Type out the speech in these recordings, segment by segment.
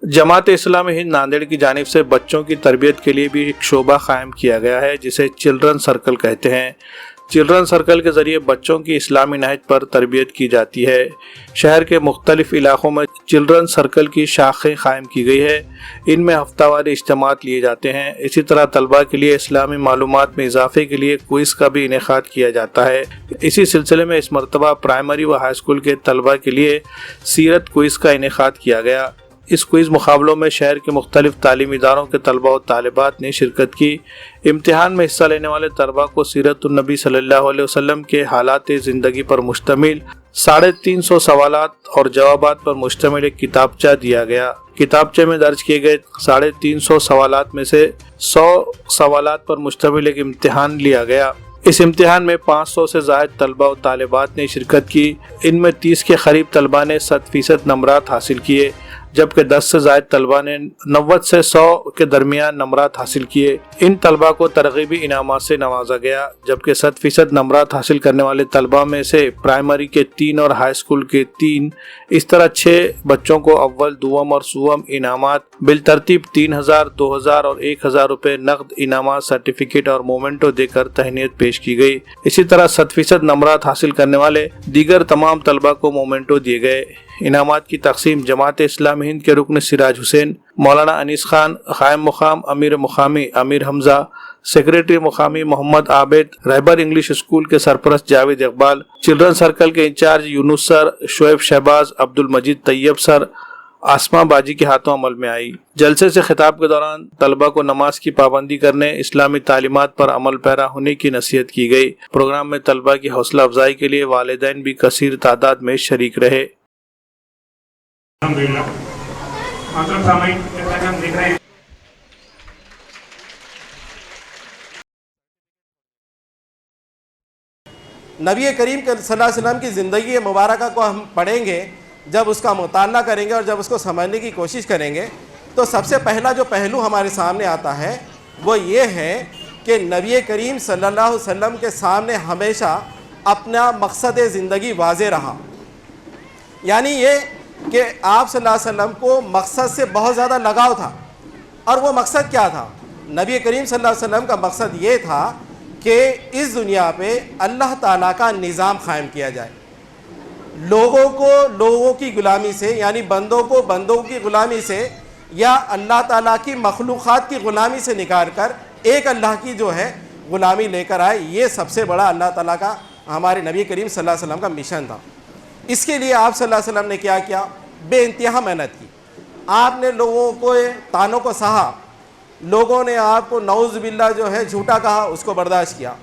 جماعت اسلامی ہند ناندیڑ کی جانب سے بچوں کی تربیت کے لیے بھی ایک شعبہ قائم کیا گیا ہے جسے چلڈرن سرکل کہتے ہیں۔ چلڈرن سرکل کے ذریعے بچوں کی اسلامی نہج پر تربیت کی جاتی ہے۔ شہر کے مختلف علاقوں میں چلڈرن سرکل کی شاخیں قائم کی گئی ہے۔ ان میں ہفتہ واری اجتماعات لیے جاتے ہیں۔ اسی طرح طلباء کے لیے اسلامی معلومات میں اضافے کے لیے کوئز کا بھی انعقاد کیا جاتا ہے۔ اسی سلسلے میں اس مرتبہ پرائمری و ہائی اسکول کے طلباء کے لیے سیرت کوئز کا انعقاد کیا گیا۔ اس کوئز مقابلوں میں شہر کے مختلف تعلیمی اداروں کے طلباء و طالبات نے شرکت کی۔ امتحان میں حصہ لینے والے طلباء کو سیرت النبی صلی اللہ علیہ وسلم کے حالات زندگی پر مشتمل 350 سوالات اور جوابات پر مشتمل ایک کتابچہ دیا گیا۔ کتابچے میں درج کیے گئے 350 سوالات میں سے 100 سوالات پر مشتمل ایک امتحان لیا گیا۔ اس امتحان میں 500 سے زائد طلباء و طالبات نے شرکت کی۔ ان میں 30 کے قریب طلباء نے 100% نمرات حاصل کیے، جبکہ 10 سے زائد طلباء نے 90 سے 100 کے درمیان نمرات حاصل کیے۔ ان طلباء کو ترغیبی انعامات سے نوازا گیا، جبکہ 100% نمرات حاصل کرنے والے طلباء میں سے پرائمری کے 3 اور ہائی اسکول کے 3 اس طرح 6 بچوں کو اول، دوم اور سوم انعامات بالترتیب 3000، 2000 اور 1000 روپے نقد انعامات، سرٹیفکیٹ اور مومنٹو دے کر تہنیت پیش کی گئی۔ اسی طرح 100% نمرات حاصل کرنے والے دیگر تمام طلباء کو مومنٹو دیے گئے۔ انعامات کی تقسیم جماعت اسلامی ہند کے رکن سراج حسین، مولانا انیس خان، قائم مقام امیر مقامی امیر حمزہ، سیکریٹری مقامی محمد عابد، رہبر انگلش اسکول کے سرپرست جاوید اقبال، چلڈرن سرکل کے انچارج یونس سر، شعیب شہباز، عبد المجید طیب سر، آسما باجی کے ہاتھوں عمل میں آئی۔ جلسے سے خطاب کے دوران طلباء کو نماز کی پابندی کرنے، اسلامی تعلیمات پر عمل پیرا ہونے کی نصیحت کی گئی۔ پروگرام میں طلباء کی حوصلہ افزائی کے لیے والدین بھی کثیر تعداد میں شریک رہے۔ الحمدللہ محترم سامعین، جیسا کہ ہم دیکھ رہے ہیں نبی کریم صلی اللہ علیہ وسلم کی زندگی مبارکہ کو ہم پڑھیں گے، جب اس کا مطالعہ کریں گے اور جب اس کو سمجھنے کی کوشش کریں گے تو سب سے پہلا جو پہلو ہمارے سامنے آتا ہے وہ یہ ہے کہ نبی کریم صلی اللہ علیہ وسلم کے سامنے ہمیشہ اپنا مقصد زندگی واضح رہا۔ یعنی یہ کہ آپ صلی اللہ علیہ وسلم کو مقصد سے بہت زیادہ لگاؤ تھا، اور وہ مقصد کیا تھا؟ نبی کریم صلی اللہ علیہ وسلم کا مقصد یہ تھا کہ اس دنیا پہ اللہ تعالیٰ کا نظام قائم کیا جائے، لوگوں کو لوگوں کی غلامی سے، یعنی بندوں کو بندوں کی غلامی سے یا اللہ تعالیٰ کی مخلوقات کی غلامی سے نکال کر ایک اللہ کی جو ہے غلامی لے کر آئے۔ یہ سب سے بڑا اللہ تعالیٰ کا، ہمارے نبی کریم صلی اللہ علیہ وسلم کا مشن تھا۔ اس کے لیے آپ صلی اللہ علیہ وسلم نے کیا کیا؟ بے انتہا محنت کی۔ آپ نے لوگوں کو تانوں کو سہا، لوگوں نے آپ کو نعوذ باللہ جو ہے جھوٹا کہا، اس کو برداشت کیا،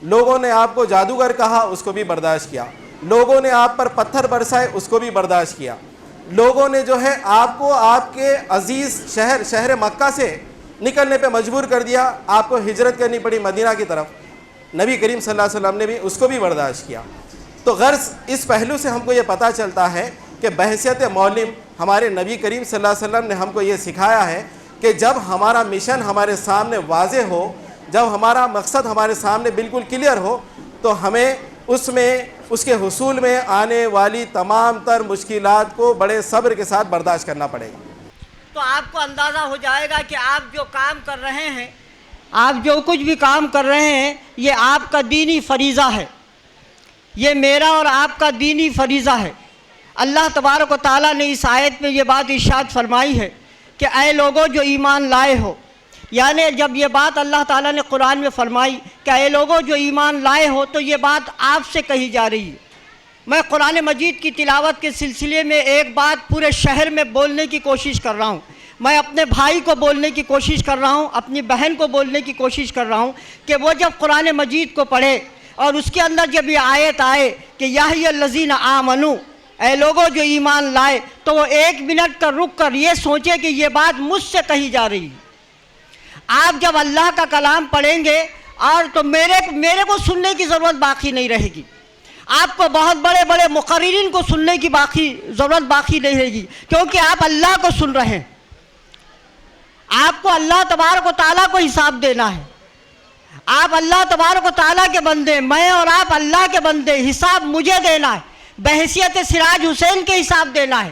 لوگوں نے آپ کو جادوگر کہا، اس کو بھی برداشت کیا، لوگوں نے آپ پر پتھر برسائے، اس کو بھی برداشت کیا، لوگوں نے جو ہے آپ کو آپ کے عزیز شہر مکہ سے نکلنے پہ مجبور کر دیا، آپ کو ہجرت کرنی پڑی مدینہ کی طرف، نبی کریم صلی اللہ علیہ وسلم نے بھی اس کو بھی برداشت کیا۔ تو غرض اس پہلو سے ہم کو یہ پتہ چلتا ہے کہ بحیثیت معلم ہمارے نبی کریم صلی اللہ علیہ وسلم نے ہم کو یہ سکھایا ہے کہ جب ہمارا مشن ہمارے سامنے واضح ہو، جب ہمارا مقصد ہمارے سامنے بالکل کلیئر ہو، تو ہمیں اس کے حصول میں آنے والی تمام تر مشکلات کو بڑے صبر کے ساتھ برداشت کرنا پڑے گا۔ تو آپ کو اندازہ ہو جائے گا کہ آپ جو کام کر رہے ہیں، آپ جو کچھ بھی کام کر رہے ہیں، یہ آپ کا دینی فریضہ ہے، یہ میرا اور آپ کا دینی فریضہ ہے۔ اللہ تبارک و تعالیٰ نے اس آیت میں یہ بات ارشاد فرمائی ہے کہ اے لوگوں جو ایمان لائے ہو، یعنی جب یہ بات اللہ تعالیٰ نے قرآن میں فرمائی کہ اے لوگوں جو ایمان لائے ہو، تو یہ بات آپ سے کہی جا رہی ہے۔ میں قرآن مجید کی تلاوت کے سلسلے میں ایک بات پورے شہر میں بولنے کی کوشش کر رہا ہوں، میں اپنے بھائی کو بولنے کی کوشش کر رہا ہوں، اپنی بہن کو بولنے کی کوشش کر رہا ہوں کہ وہ جب قرآن مجید کو پڑھے اور اس کے اندر جب یہ آیت آئے کہ یا ای الذین آمنو، اے لوگوں جو ایمان لائے، تو وہ 1 منٹ کا رک کر یہ سوچے کہ یہ بات مجھ سے کہی جا رہی ہے۔ آپ جب اللہ کا کلام پڑھیں گے اور تو میرے کو سننے کی ضرورت باقی نہیں رہے گی، آپ کو بہت بڑے بڑے مقررین کو سننے کی ضرورت باقی نہیں رہے گی، کیونکہ آپ اللہ کو سن رہے ہیں۔ آپ کو اللہ تبارک و تعالیٰ کو حساب دینا ہے، آپ اللہ تبارک و تعالیٰ کے بندے، میں اور آپ اللہ کے بندے، حساب مجھے دینا ہے، بحیثیت سراج حسین کے حساب دینا ہے،